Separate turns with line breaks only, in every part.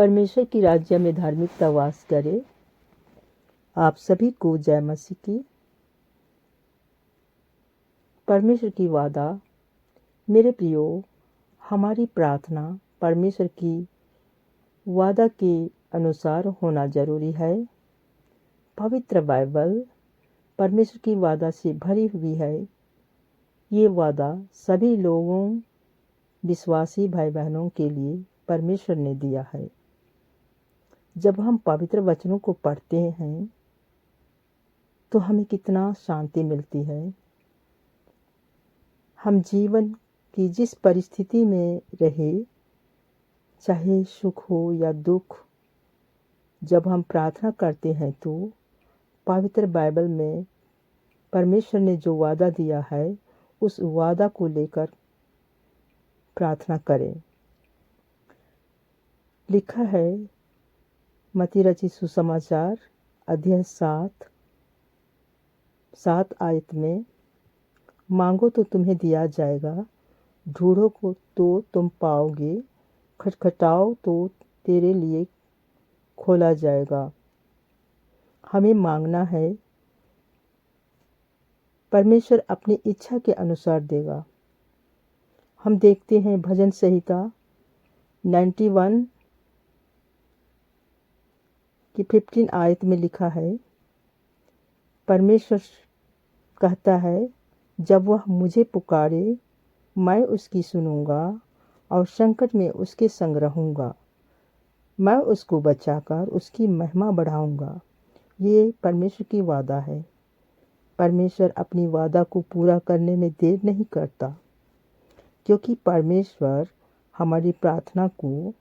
परमेश्वर की राज्य में धार्मिकता वास करे। आप सभी को जय मसीह की। परमेश्वर की वादा। मेरे प्रियो, हमारी प्रार्थना परमेश्वर की वादा के अनुसार होना जरूरी है। पवित्र बाइबल परमेश्वर की वादा से भरी हुई है। ये वादा सभी लोगों, विश्वासी भाई बहनों के लिए परमेश्वर ने दिया है। जब हम पवित्र वचनों को पढ़ते हैं तो हमें कितना शांति मिलती है। हम जीवन की जिस परिस्थिति में रहे, चाहे सुख हो या दुख, जब हम प्रार्थना करते हैं तो पवित्र बाइबल में परमेश्वर ने जो वादा दिया है उस वादा को लेकर प्रार्थना करें। लिखा है मत्ती रचित सुसमाचार अध्याय 7 आयत में, मांगो तो तुम्हें दिया जाएगा, ढूंढो को तो तुम पाओगे, खटखटाओ तो तेरे लिए खोला जाएगा। हमें मांगना है, परमेश्वर अपनी इच्छा के अनुसार देगा। हम देखते हैं भजन संहिता 91 की 15 आयत में लिखा है, परमेश्वर कहता है, जब वह मुझे पुकारे मैं उसकी सुनूंगा और संकट में उसके संग रहूंगा। मैं उसको बचाकर उसकी महिमा बढ़ाऊंगा। ये परमेश्वर की वादा है। परमेश्वर अपनी वादा को पूरा करने में देर नहीं करता, क्योंकि परमेश्वर हमारी प्रार्थना को,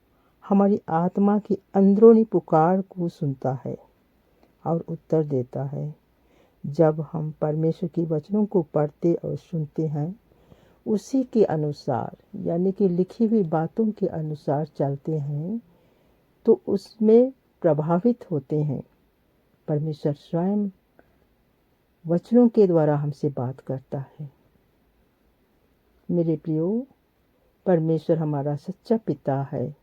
हमारी आत्मा की अंदरूनी पुकार को सुनता है और उत्तर देता है। जब हम परमेश्वर की वचनों को पढ़ते और सुनते हैं, उसी के अनुसार यानी कि लिखी हुई बातों के अनुसार चलते हैं, तो उसमें प्रभावित होते हैं। परमेश्वर स्वयं वचनों के द्वारा हमसे बात करता है। मेरे प्रियो, परमेश्वर हमारा सच्चा पिता है।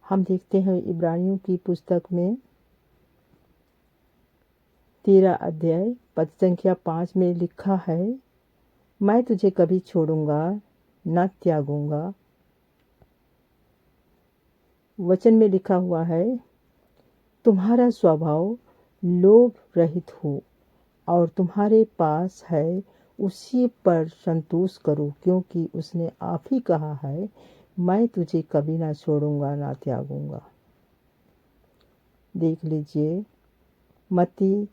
हम देखते हैं इब्रानियों की पुस्तक में 13 अध्याय पद संख्या 5 में लिखा है, मैं तुझे कभी छोड़ूंगा न त्यागूंगा। वचन में लिखा हुआ है, तुम्हारा स्वभाव लोभ रहित हो और तुम्हारे पास है उसी पर संतोष करो, क्योंकि उसने आप ही कहा है, मैं तुझे कभी ना छोड़ूंगा ना त्यागूंगा। देख लीजिए मत्ती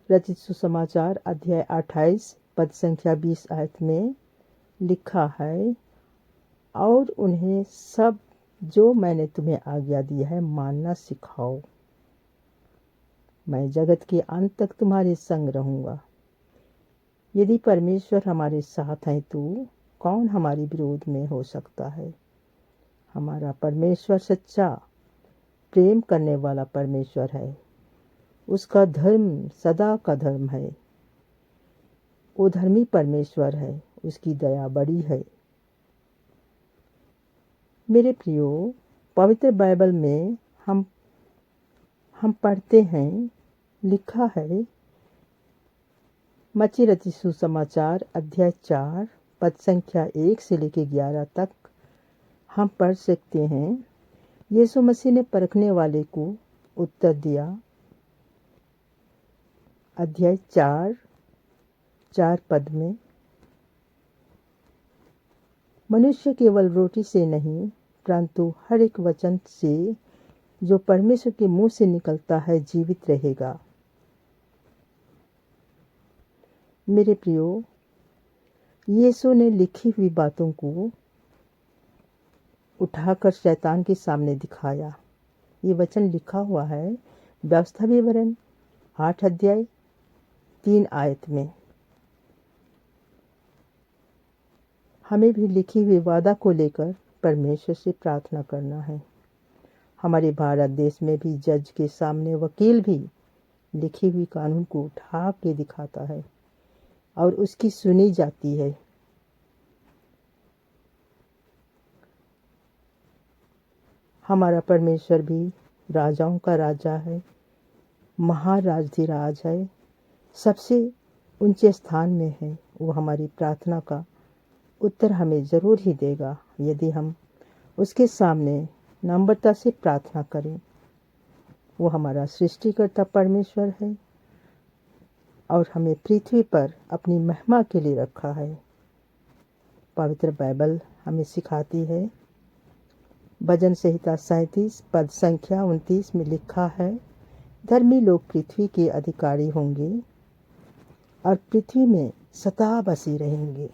रचित सुसमाचार अध्याय 28 पद संख्या 20 आयत में लिखा है, और उन्हें सब जो मैंने तुम्हें आज्ञा दी है मानना सिखाओ। मैं जगत के अंत तक तुम्हारे संग रहूंगा। यदि परमेश्वर हमारे साथ है तो कौन हमारे विरोध में हो सकता है। हमारा परमेश्वर सच्चा प्रेम करने वाला परमेश्वर है। उसका धर्म सदा का धर्म है। वो धर्मी परमेश्वर है। उसकी दया बड़ी है। मेरे प्रियो, पवित्र बाइबल में हम पढ़ते हैं, लिखा है मत्ती रचित सुसमाचार अध्याय 4 पद संख्या 1 से लेकर 11 तक हम पढ़ सकते हैं। यीशु मसीह ने परखने वाले को उत्तर दिया। अध्याय 4 पद में, मनुष्य केवल रोटी से नहीं परंतु हर एक वचन से जो परमेश्वर के मुंह से निकलता है जीवित रहेगा। मेरे प्रियो, यीशु ने लिखी हुई बातों को उठाकर शैतान के सामने दिखाया। ये वचन लिखा हुआ है व्यवस्था विवरण 8 अध्याय 3 आयत में। हमें भी लिखी हुई वादा को लेकर परमेश्वर से प्रार्थना करना है। हमारे भारत देश में भी जज के सामने वकील भी लिखी हुई कानून को उठा के दिखाता है और उसकी सुनी जाती है। हमारा परमेश्वर भी राजाओं का राजा है, महाराजधिराज है, सबसे ऊंचे स्थान में है। वो हमारी प्रार्थना का उत्तर हमें ज़रूर ही देगा यदि हम उसके सामने नम्रता से प्रार्थना करें। वो हमारा सृष्टिकर्ता परमेश्वर है और हमें पृथ्वी पर अपनी महिमा के लिए रखा है। पवित्र बाइबल हमें सिखाती है, भजन संहिता 37 पद संख्या 29 में लिखा है, धर्मी लोग पृथ्वी के अधिकारी होंगे और पृथ्वी में सदा बसी रहेंगे।